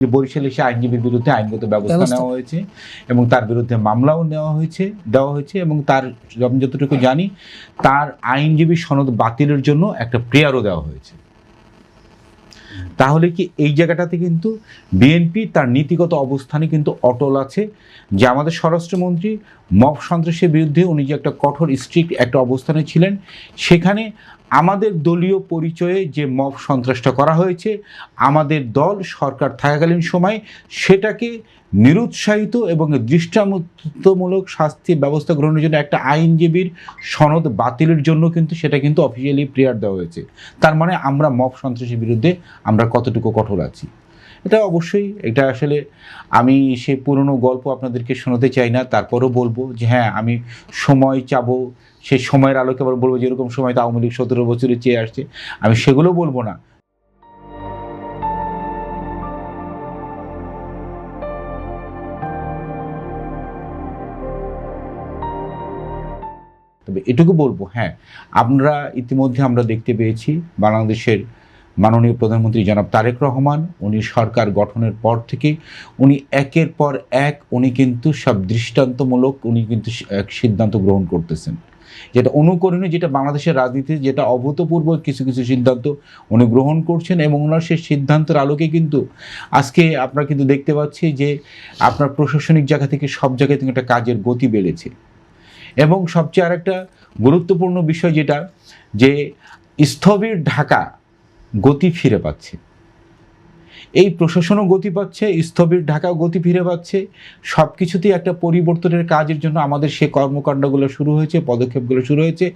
যে বরিশালে সে আইনজীবীর বিরুদ্ধে আইনগত ব্যবস্থা নেওয়া হয়েছে এবং তার বিরুদ্ধে মামলাও দেওয়া হয়েছে এবং তার আমি যতটুকু জানি তার আইনজীবী সনদ বাতিলের জন্য একটা প্রেয়ারও দেওয়া হয়েছে। তাহলে কি এই জায়গাটাতে কিন্তু বিএনপি তার নীতিগত অবস্থানে কিন্তু অটল আছে যে আমাদের স্বরাষ্ট্রমন্ত্রী মব সন্ত্রাসের বিরুদ্ধে উনি যে একটা কঠোর স্ট্রিক্ট একটা অবস্থানে ছিলেন, সেখানে আমাদের দলীয় পরিচয়ে যে মব সন্ত্রাসটা করা হয়েছে আমাদের দল সরকার থাকাকালীন সময় সেটাকে নিরুৎসাহিত এবং দৃষ্টান্তমূলক শাস্তি ব্যবস্থা গ্রহণের জন্য একটা আইনজীবীর সনদ বাতিলের জন্য কিন্তু সেটা কিন্তু অফিসিয়ালি প্রেয়ার দেওয়া হয়েছে। তার মানে আমরা মব সন্ত্রাসের বিরুদ্ধে আমরা কতটুকু কঠোর আছি। এটা অবশ্যই এটা আসলে আমি সেই পুরনো গল্প আপনাদেরকে শোনাতে চাই না, তারপরও বলবো যে হ্যাঁ আমি সময় চাবো, সেই সময়ের আলোকে আবার বলবো যেরকম সময় তো আওয়ামী লীগ 17 বছরে চেয়ে আসছে, আমি সেগুলো বলবো না। তবে এটুকু বলবো হ্যাঁ ইতিমধ্যে আমরা দেখতে পেয়েছি বাংলাদেশের মাননীয় প্রধানমন্ত্রী জনাব তারেক রহমান উনি সরকার গঠনের পর থেকে উনি একের পর এক উনি কিন্তু সব দৃষ্টান্তমূলক উনি কিন্তু এক সিদ্ধান্ত গ্রহণ করতেছেন, যেটা অনুকরণীয়, যেটা বাংলাদেশের রাজনীতিতে যেটা অভূতপূর্ব কিছু কিছু সিদ্ধান্ত উনি গ্রহণ করছেন এবং ওনার সেই সিদ্ধান্তের আলোকে কিন্তু আজকে আপনারা কিন্তু দেখতে পাচ্ছি যে আপনার প্রশাসনিক জায়গা থেকে সব জায়গায় থেকে একটা কাজের গতি বেড়েছে। এবং সবচেয়ে আরেকটা গুরুত্বপূর্ণ বিষয় যেটা যে স্থবির ঢাকা গতি ফিরে পাচ্ছে, এই প্রশাসনও গতি পাচ্ছে, স্থবির ঢাকাও গতি ফিরে পাচ্ছে, সব কিছুতেই একটা পরিবর্তনের কাজের জন্য আমাদের সে কর্মকাণ্ডগুলো শুরু হয়েছে, পদক্ষেপগুলো শুরু হয়েছে।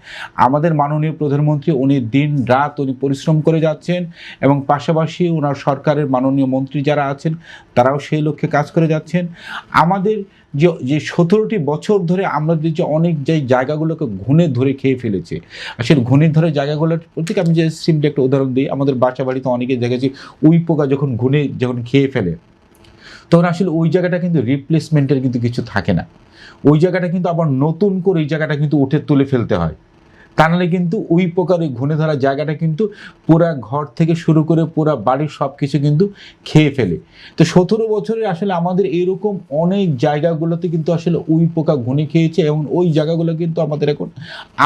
আমাদের মাননীয় প্রধানমন্ত্রী উনি দিন রাত উনি পরিশ্রম করে যাচ্ছেন এবং পাশাপাশি ওনার সরকারের মাননীয় মন্ত্রী যারা আছেন তারাও সেই লক্ষ্যে কাজ করে যাচ্ছেন। আমাদের যে 17টি বছর ধরে আমরা যে অনেক যে জায়গাগুলোকে ঘুণে ধরে খেয়ে ফেলেছে, আসলে ঘুণে ধরে জায়গাগুলোর প্রত্যেক আমি যে সিম্পল একটা উদাহরণ দিই, আমাদের বাসা বাড়িতে অনেকে দেখেছি উই পোকা যখন ঘুণে যখন খেয়ে ফেলে তখন আসলে ওই জায়গাটা কিন্তু রিপ্লেসমেন্টের কিন্তু কিছু থাকে না, ওই জায়গাটা কিন্তু আবার নতুন করে ওই জায়গাটা কিন্তু উঠে তুলে ফেলতে হয়, তা নাহলে কিন্তু উই পোকার ওই ঘুণে ধরা জায়গাটা কিন্তু পুরা ঘর থেকে শুরু করে পুরা বাড়ির সব কিছু কিন্তু খেয়ে ফেলে। তো 17 বছরে আসলে আমাদের এরকম অনেক জায়গাগুলোতে কিন্তু আসলে উই পোকা ঘুণে খেয়েছে এবং ওই জায়গাগুলো কিন্তু আমাদের এখন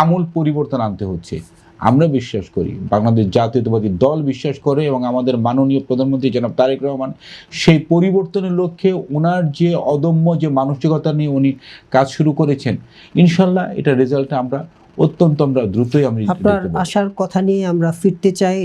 আমূল পরিবর্তন আনতে হচ্ছে। আমরা বিশ্বাস করি, বাংলাদেশ জাতীয়তাবাদী দল বিশ্বাস করে এবং আমাদের মাননীয় প্রধানমন্ত্রী জনাব তারেক রহমান সেই পরিবর্তনের লক্ষ্যে ওনার যে অদম্য যে মানসিকতা নিয়ে উনি কাজ শুরু করেছেন, ইনশাল্লাহ এটা রেজাল্টটা আমরা অত্যন্ত দ্রুতই আপনার আশার কথা নিয়ে আমরা ফিরতে চাই।